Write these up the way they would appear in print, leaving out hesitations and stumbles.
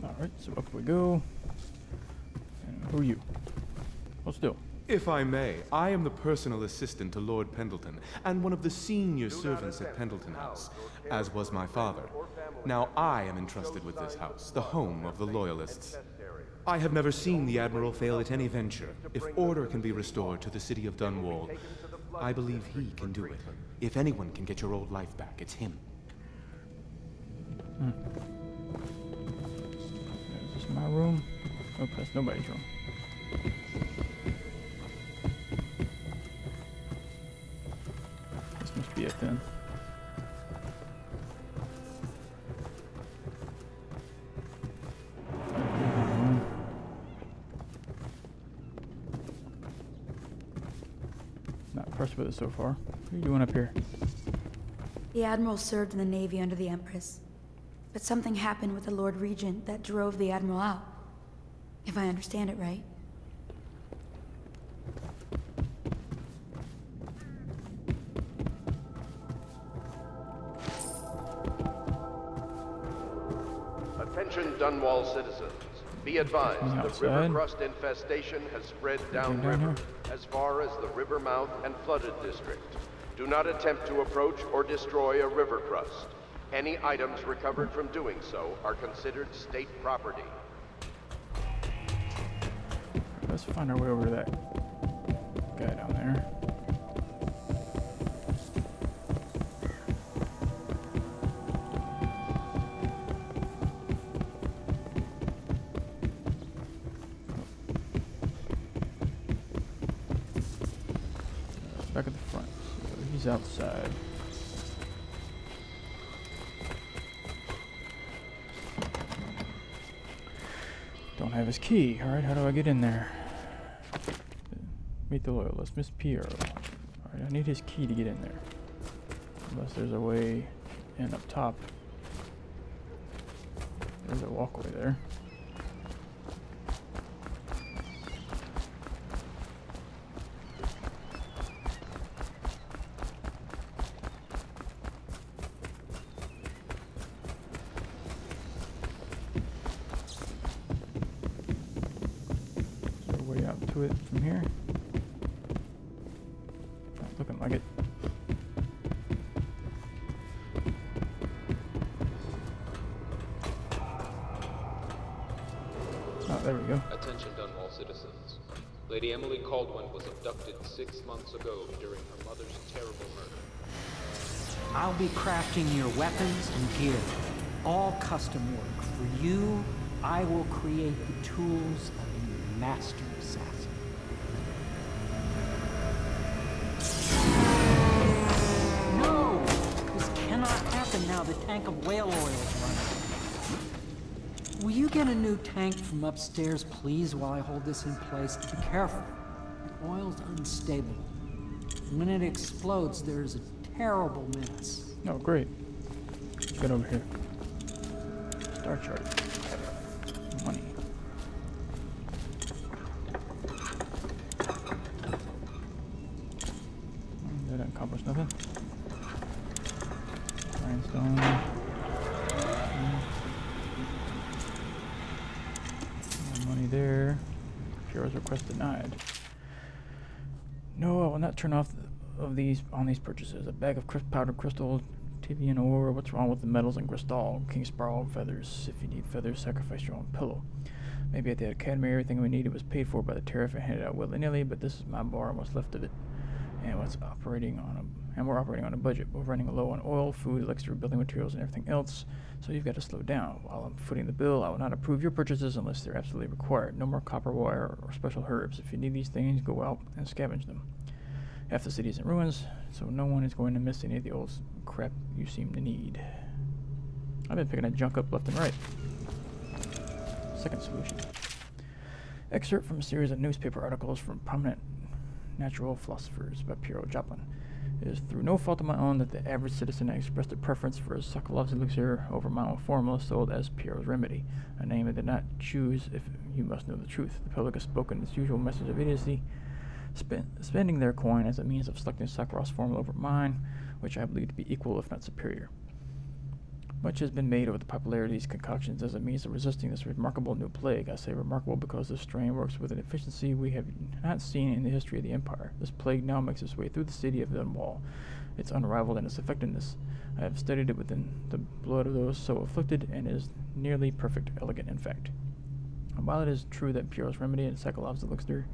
Alright, so up we go. And who are you? Hold still. If I may, I am the personal assistant to Lord Pendleton, and one of the senior servants at Pendleton House, as was my father. Now I am entrusted with this house, the home of the Loyalists. I have never seen the Admiral fail at any venture. If order can be restored to the city of Dunwall, I believe he can do it. If anyone can get your old life back, it's him. Is this my room? Nope, that's nobody's room. This must be it then. Not impressed with it so far. What are you doing up here? The Admiral served in the Navy under the Empress. But something happened with the Lord Regent that drove the Admiral out. If I understand it right. Attention Dunwall citizens. Be advised, the river crust infestation has spread downriver as far as the river mouth and flooded district. Do not attempt to approach or destroy a river crust. Any items recovered from doing so are considered state property. Let's find our way over to that guy down there. Back at the front. So he's outside. Don't have his key. Alright, how do I get in there? Meet the Loyalist, Miss Piero. Alright, I need his key to get in there. Unless there's a way in up top. There's a walkway there. To it from here. Not looking like it. Oh, there we go. Attention Dunwall citizens. Lady Emily Caldwell was abducted 6 months ago during her mother's terrible murder. I'll be crafting your weapons and gear. All custom work. For you, I will create the tools of a master assassin. No! This cannot happen now the tank of whale oil is running. Will you get a new tank from upstairs, please, while I hold this in place? Be careful. The oil's unstable. When it explodes, there's a terrible mess. Oh, great. Let's get over here. Star chart. Money. That didn't accomplish nothing. Rhinestone. Money there. Piero's request denied. No, I will not turn off on these purchases. A bag of powdered crystal, Tivian ore. What's wrong with the metals and crystal? King Sparrow feathers. If you need feathers, sacrifice your own pillow. Maybe at the academy everything we needed was paid for by the tariff and handed out willy-nilly, but this is my bar and what's left of it. And we're operating on a budget. We're running low on oil, food, elixir, building materials, and everything else. So you've got to slow down. While I'm footing the bill, I will not approve your purchases unless they're absolutely required. No more copper wire or special herbs. If you need these things, go out and scavenge them. Half the city is in ruins, so no one is going to miss any of the old crap you seem to need. I've been picking that junk up left and right. Second solution. Excerpt from a series of newspaper articles from prominent natural philosophers by Piero Joplin. It is through no fault of my own that the average citizen has expressed a preference for Sokolov's elixir over my own formula sold as Piero's remedy, a name I did not choose if you must know the truth. The public has spoken its usual message of idiocy, spending their coin as a means of selecting Sakharov's formula over mine, which I believe to be equal if not superior. Much has been made of the popularity of these concoctions as a means of resisting this remarkable new plague. I say remarkable because this strain works with an efficiency we have not seen in the history of the Empire. This plague now makes its way through the city of Dunwall. It's unrivaled in its effectiveness. I have studied it within the blood of those so afflicted, and is nearly perfect, elegant, in fact. And while it is true that Pierre's remedy and Cyclops' elixir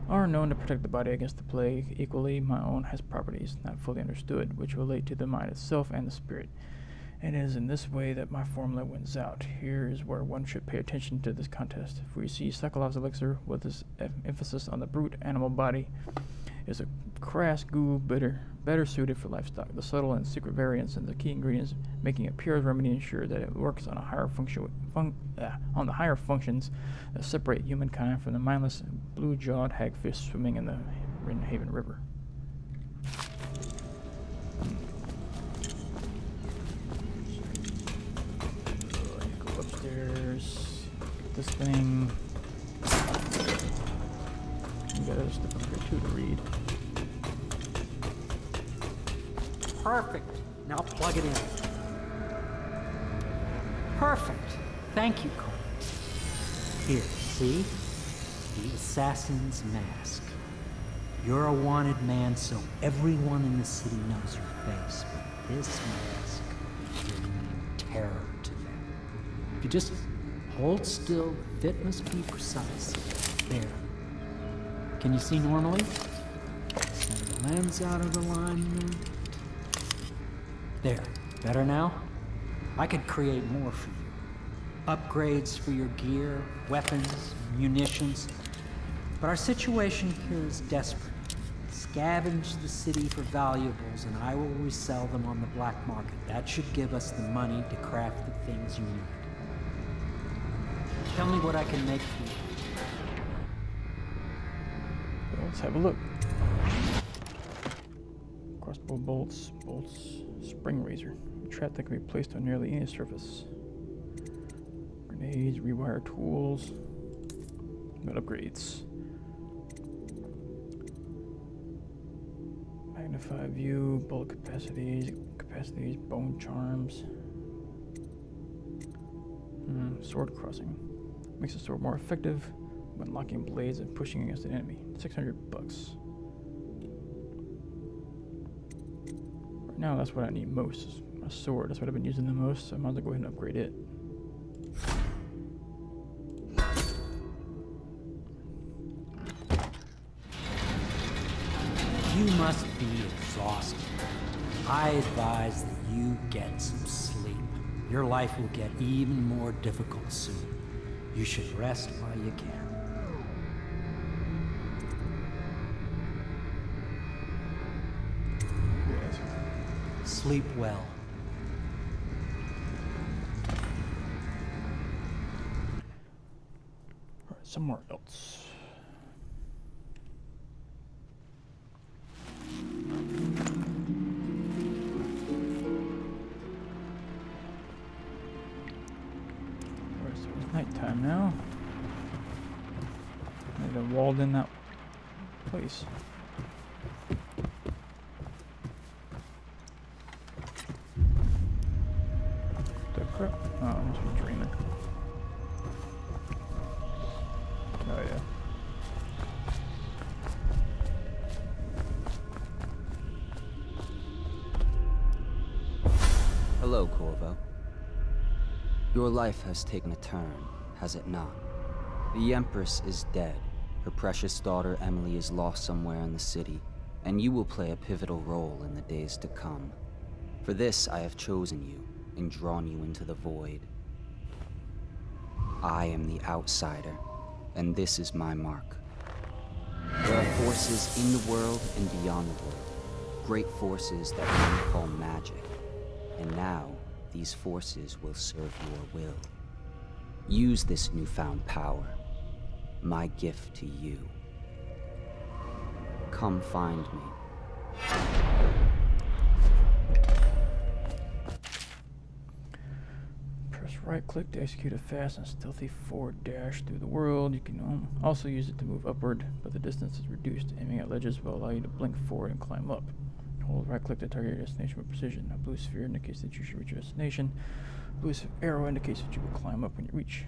are known to protect the body against the plague, equally my own has properties not fully understood, which relate to the mind itself and the spirit. And it is in this way that my formula wins out. Here is where one should pay attention to this contest. For you see, Cyclops' elixir, with its emphasis on the brute animal body, is a crass goo better suited for livestock. The subtle and secret variants and the key ingredients making it Pierre's remedy ensure that it works on a higher on the higher functions that separate humankind from the mindless blue-jawed hagfish swimming in the Haven River. Go upstairs, get this thing. You got other stuff up here too to read. Perfect. Now plug it in. Perfect. Thank you, Cole. Here, see? The assassin's mask. You're a wanted man, so everyone in the city knows your face. But this mask will mean terror to them. If you just hold still, the fit must be precise. There. Can you see normally? Send the lens out of alignment. There. Better now? I could create more for you. Upgrades for your gear, weapons, munitions. But our situation here is desperate. Scavenge the city for valuables and I will resell them on the black market. That should give us the money to craft the things you need. Tell me what I can make for you. Let's have a look. Crossbow bolts, spring razor. A trap that can be placed on nearly any surface. Grenades, rewire tools, metal upgrades. Magnify view, bullet capacities, bone charms. Sword crossing. Makes the sword more effective when locking blades and pushing against an enemy. $600. Right now, that's what I need most. Is my sword. That's what I've been using the most. So I might as well go ahead and upgrade it. You must be exhausted. I advise that you get some sleep. Your life will get even more difficult soon. You should rest while you can. Yes. Sleep well. Alright, somewhere else. Nighttime now. Need to walled in that place. The crap? Oh, I must be dreaming. Oh yeah. Hello, Corvo. Your life has taken a turn, has it not? The Empress is dead. Her precious daughter Emily is lost somewhere in the city, and you will play a pivotal role in the days to come. For this, I have chosen you and drawn you into the void. I am the outsider, and this is my mark. There are forces in the world and beyond the world, great forces that men call magic, and now, these forces will serve your will. Use this newfound power, my gift to you. Come find me. Press right click to execute a fast and stealthy forward dash through the world. You can also use it to move upward, but the distance is reduced. Aiming at ledges will allow you to blink forward and climb up. Hold right-click to target your destination with precision. A blue sphere indicates that you should reach your destination. A blue arrow indicates that you will climb up when you reach.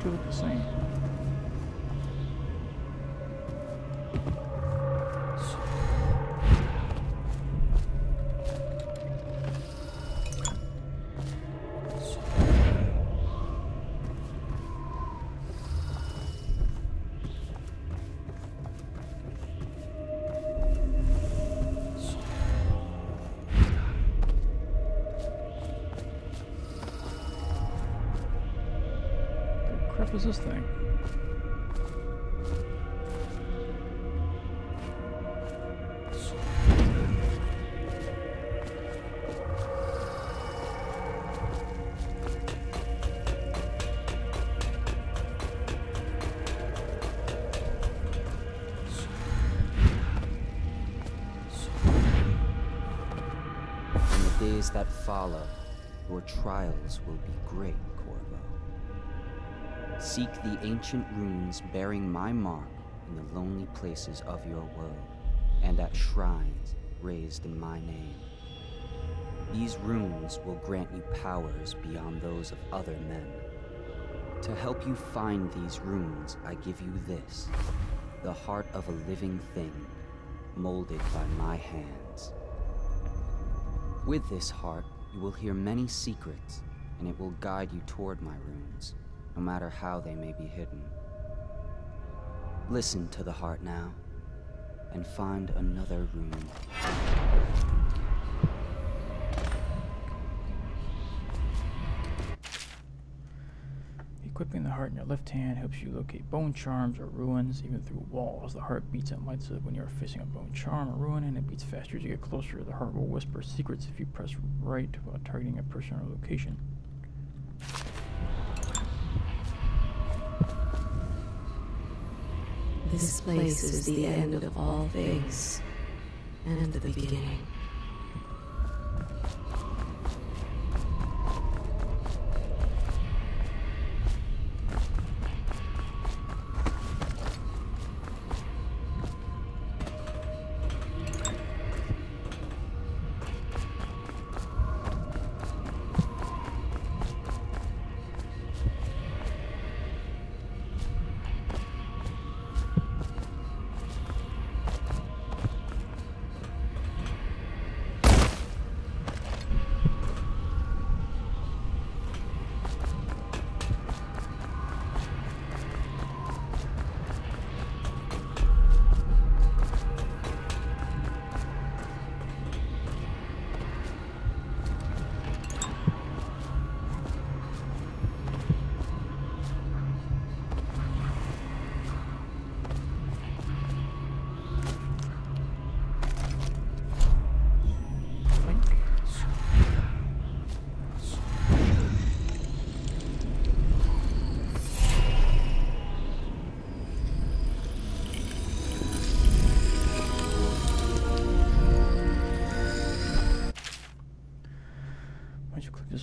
Look the same. What is this thing? In the days that follow, your trials will be great, Corvo. Seek the ancient runes bearing my mark in the lonely places of your world, and at shrines raised in my name. These runes will grant you powers beyond those of other men. To help you find these runes, I give you this, the heart of a living thing, molded by my hands. With this heart, you will hear many secrets, and it will guide you toward my runes, no matter how they may be hidden. Listen to the heart now, and find another rune. Equipping the heart in your left hand helps you locate bone charms or ruins, even through walls. The heart beats and lights up when you are facing a bone charm or ruin, and it beats faster as you get closer. The heart will whisper secrets if you press right while targeting a person or location. This place is the end of all things, and the beginning.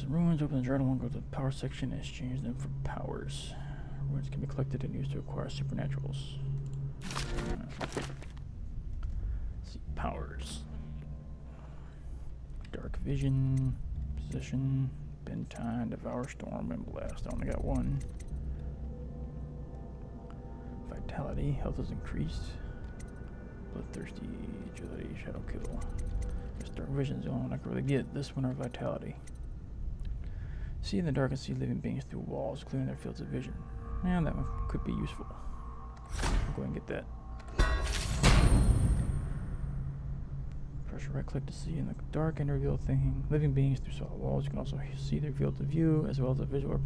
Ruins, open the journal and go to the power section and exchange them for powers. Ruins can be collected and used to acquire supernaturals. See, powers. Dark Vision, Position, Bend Time, Devour Storm, and Blast. I only got one. Vitality, health is increased. Bloodthirsty, Agility, Shadow Kill. This Dark Vision's the only one I can really get. This one or Vitality. See in the dark and see living beings through walls, clearing their fields of vision. And that one could be useful. I'll go ahead and get that. Press right click to see in the dark and reveal living beings through solid walls. You can also see their field of view, as well as a visual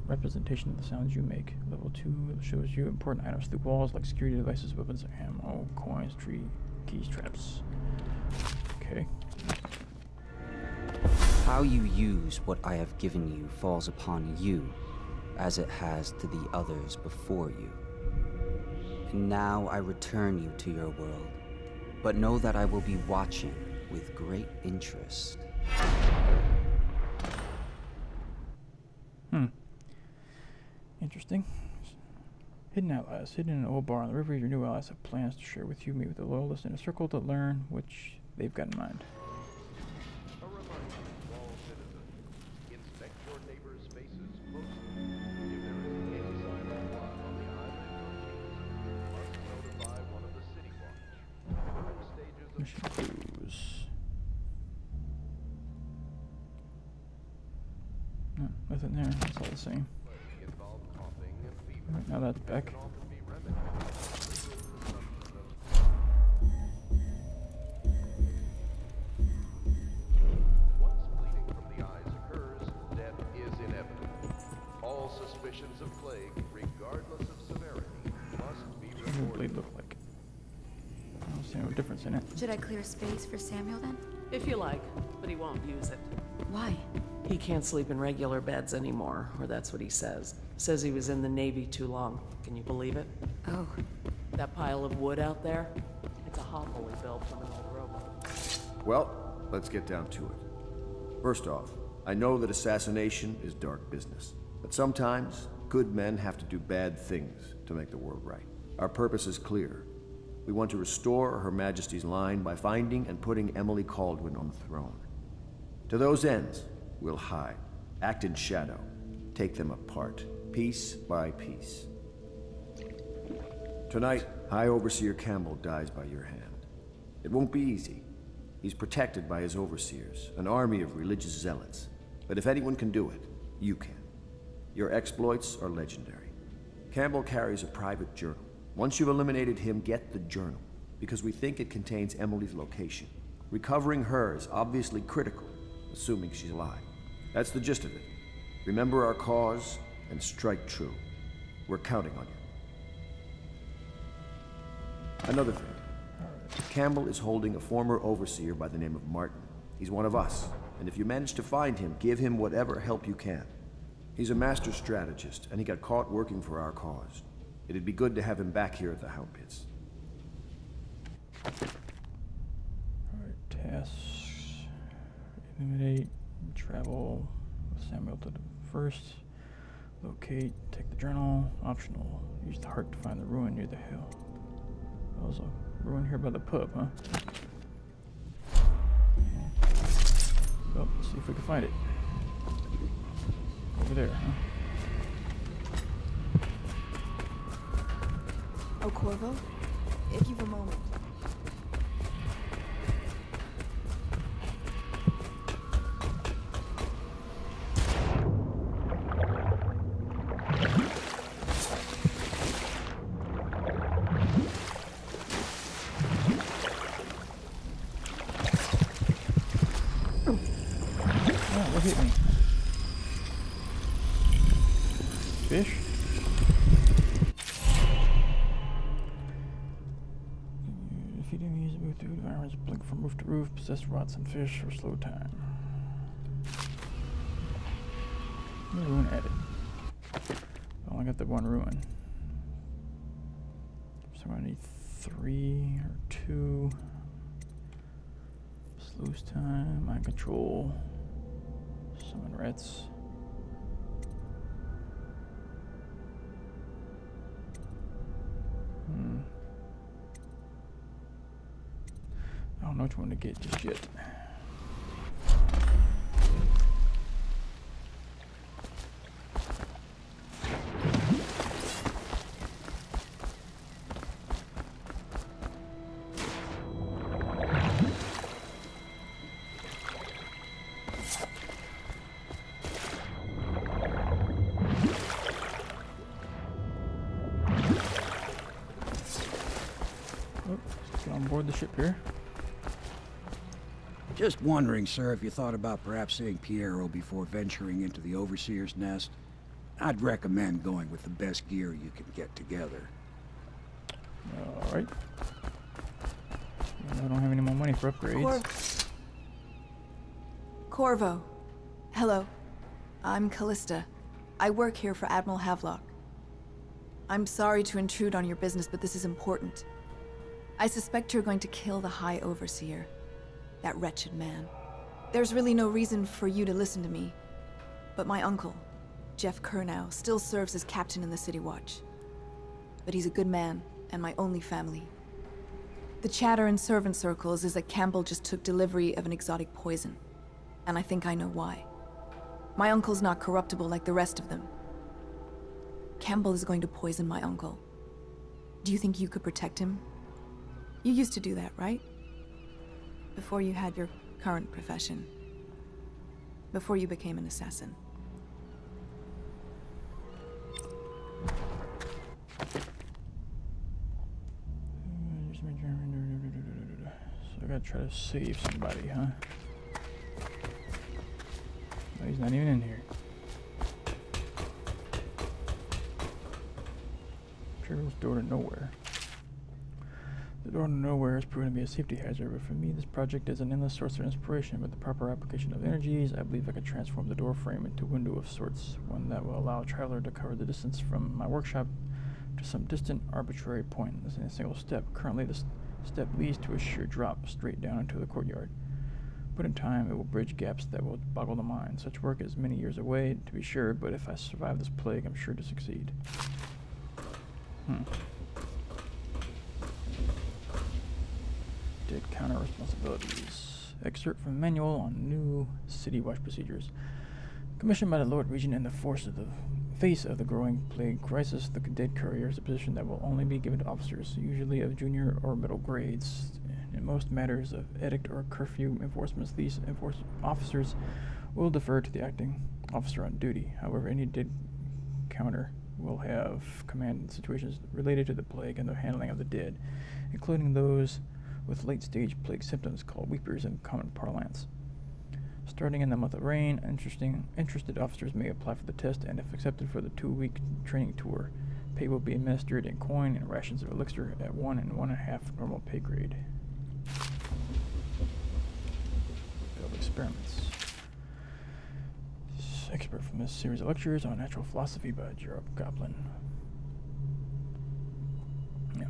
representation of the sounds you make. Level 2 shows you important items through walls, like security devices, weapons, ammo, coins, tree, keys, traps. Okay. How you use what I have given you falls upon you, as it has to the others before you. And now I return you to your world, but know that I will be watching with great interest. Interesting. Hidden allies. Hidden in an old bar on the river, your new allies have plans to share with you. Meet with the loyalists in a circle to learn which they've got in mind. A reminder to all citizens, inspect your neighbor's faces closely. If there is any sign of blood on the island you must notify one of the city watch. Stages of Mission clues. No, nothing there. It's all the same. involve coughing and fever. Alright, now that's back. Can often be remedied. Once bleeding from the eyes occurs, death is inevitable. All suspicions of plague, regardless of severity, must be What does the reported. blade look like? I don't see no difference in it. Should I clear space for Samuel then? If you like, but he won't use it. Why? He can't sleep in regular beds anymore, or that's what he says. Says he was in the Navy too long. Can you believe it? Oh, That pile of wood out there? It's a hovel he built from an old rowboat. Well, let's get down to it. First off, I know that assassination is dark business, but sometimes good men have to do bad things to make the world right. Our purpose is clear. We want to restore Her Majesty's line by finding and putting Emily Caldwin on the throne. To those ends, we'll hide, act in shadow, take them apart, piece by piece. Tonight, High Overseer Campbell dies by your hand. It won't be easy. He's protected by his overseers, an army of religious zealots. But if anyone can do it, you can. Your exploits are legendary. Campbell carries a private journal. Once you've eliminated him, get the journal, because we think it contains Emily's location. Recovering her is obviously critical, assuming she's alive. That's the gist of it. Remember our cause and strike true. We're counting on you. Another thing. Campbell is holding a former overseer by the name of Martin. He's one of us, and if you manage to find him, give him whatever help you can. He's a master strategist, and he got caught working for our cause. It'd be good to have him back here at the Hound Pits. Alright, tasks. Eliminate, travel with Samuel to the first. Locate, take the journal. Optional. Use the heart to find the ruin near the hill. There's a ruin here by the pub, huh? Well, let's see if we can find it. Over there, huh? Oh, Corvo, if you've a moment. Oh, what hit me? Fish? If you didn't use it, move through environments, blink from roof to roof, possess rots and fish, or slow time. New ruin added. I only got the one ruin. So I need 3 or 2. Sluice time, mind control, summon rats. I don't know which one to get just yet. Let's get on board the ship here. Just wondering, sir, if you thought about perhaps seeing Piero before venturing into the Overseer's nest. I'd recommend going with the best gear you can get together. Alright. I don't have any more money for upgrades. Corvo, Hello. I'm Callista. I work here for Admiral Havelock. I'm sorry to intrude on your business, but this is important. I suspect you're going to kill the High Overseer. That wretched man. There's really no reason for you to listen to me. But my uncle, Jeff Kernow, still serves as captain in the City Watch. But he's a good man, and my only family. The chatter in servant circles is that Campbell just took delivery of an exotic poison. And I think I know why. My uncle's not corruptible like the rest of them. Campbell is going to poison my uncle. Do you think you could protect him? You used to do that, right? Before you had your current profession. Before you became an assassin. So I gotta try to save somebody, huh? No, he's not even in here. Travel's door to nowhere. The door to nowhere has proven to be a safety hazard, but for me this project is an endless source of inspiration. With the proper application of energies, I believe I could transform the door frame into a window of sorts, one that will allow a traveler to cover the distance from my workshop to some distant arbitrary point in a single step. Currently this step leads to a sheer drop straight down into the courtyard. But in time it will bridge gaps that will boggle the mind. Such work is many years away, to be sure, but if I survive this plague, I'm sure to succeed. Did counter responsibilities. Excerpt from manual on new City Watch procedures. Commissioned by the Lord Regent in the face of the growing plague crisis, the cadet courier is a position that will only be given to officers, usually of junior or middle grades. In most matters of edict or curfew enforcements, these officers will defer to the acting officer on duty. However, any dead counter will have command in situations related to the plague and the handling of the dead, including those with late-stage plague symptoms called weepers in common parlance. Starting in the month of rain, interested officers may apply for the test, and if accepted for the 2-week training tour, pay will be administered in coin and rations of elixir at 1 and 1.5 normal pay grade. Failed experiments. Expert from this series of lectures on natural philosophy by Gerald Goblin. Yeah.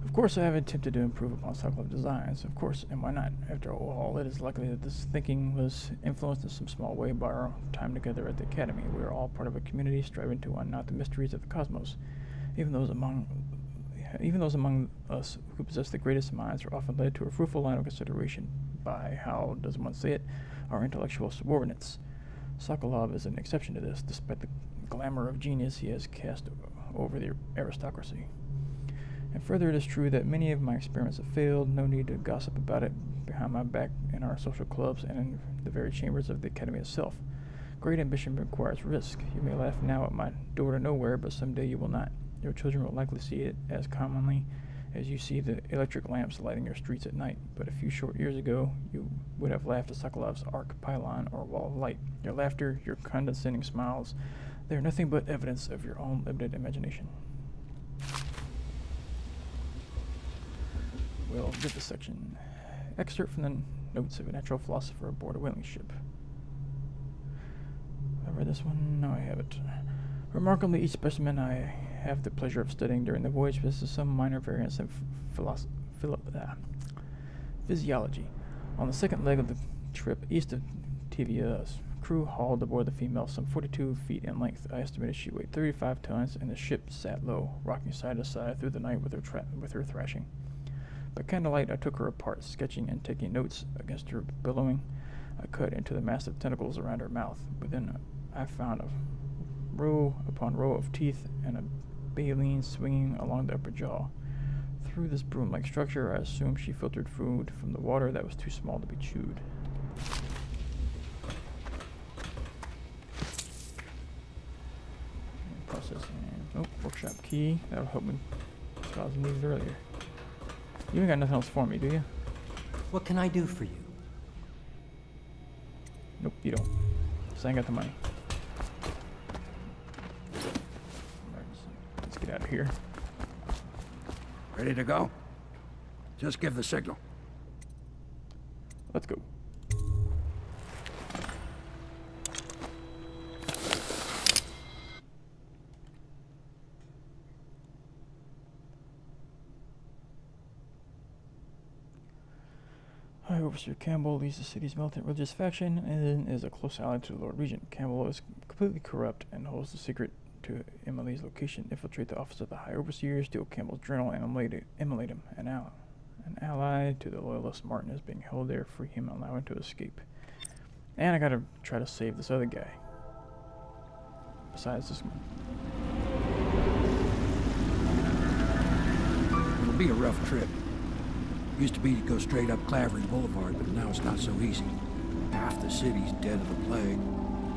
Of course, I have attempted to improve upon Sokolov designs, of course, and why not? After all, it is likely that this thinking was influenced in some small way by our time together at the Academy. We are all part of a community striving to unknot the mysteries of the cosmos. Even those among us who possess the greatest minds are often led to a fruitful line of consideration by, how does one say it, our intellectual subordinates. Sokolov is an exception to this, despite the glamour of genius he has cast over the aristocracy. And further, it is true that many of my experiments have failed. No need to gossip about it behind my back in our social clubs and in the very chambers of the Academy itself. Great ambition requires risk. You may laugh now at my door to nowhere, but someday you will not. Your children will likely see it as commonly as you see the electric lamps lighting your streets at night. But a few short years ago, you would have laughed at Sokolov's arc pylon or wall of light. Your laughter, your condescending smiles, they are nothing but evidence of your own limited imagination. We'll get this section. Excerpt from the notes of a natural philosopher aboard a whaling ship. Have I read this one? No, I haven't. Remarkably, each specimen I have the pleasure of studying during the voyage possesses some minor variance in physiology. On the second leg of the trip, east of Tivia's crew hauled aboard the female some 42 feet in length. I estimated she weighed 35 tons, and the ship sat low, rocking side to side through the night with her thrashing. By candlelight, I took her apart, sketching and taking notes against her billowing. I cut into the massive tentacles around her mouth. Within, I found a row upon row of teeth and a baleen swinging along the upper jaw. Through this broom-like structure, I assumed she filtered food from the water that was too small to be chewed. Processing. Oh, workshop key. That'll help me. I was needed earlier. You ain't got nothing else for me, do you? What can I do for you? Nope, you don't. So I ain't got the money. Let's get out of here. Ready to go? Just give the signal. Let's go. High Overseer Campbell leads the city's militant religious faction and is a close ally to the Lord Regent. Campbell is completely corrupt and holds the secret to Emily's location. Infiltrate the office of the High Overseer, steal Campbell's journal, and immolate him. An ally to the loyalist Martin is being held there. Free him and allow him to escape. And I gotta try to save this other guy. Besides this one. It'll be a rough trip. Used to be to go straight up Clavering Boulevard, but now it's not so easy. Half the city's dead of the plague.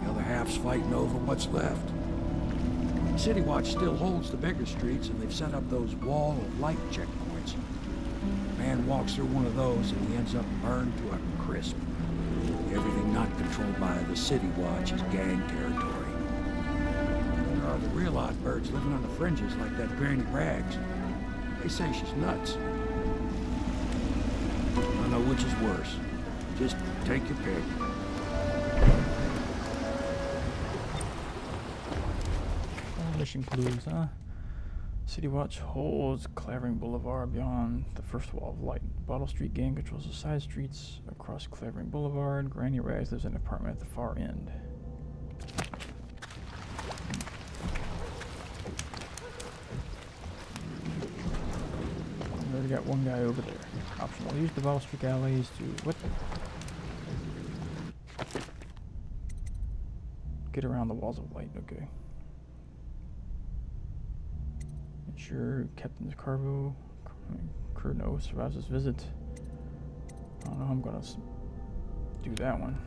The other half's fighting over what's left. City Watch still holds the bigger streets, and they've set up those wall of light checkpoints. A man walks through one of those, and he ends up burned to a crisp. Everything not controlled by the City Watch is gang territory. There are the real odd birds living on the fringes like that Granny Braggs. They say she's nuts. I don't know which is worse. Just take your pick. Mission clues, huh? City Watch holds Clavering Boulevard beyond the first wall of light. Bottle Street gang controls the side streets across Clavering Boulevard. Granny Rags lives in an apartment at the far end. We already got one guy over there. Optional. Use the Bottle Street alleys to what? Get around the walls of light. Okay. Ensure Captain Carvo Curno survives his visit. I don't know how I'm gonna do that one.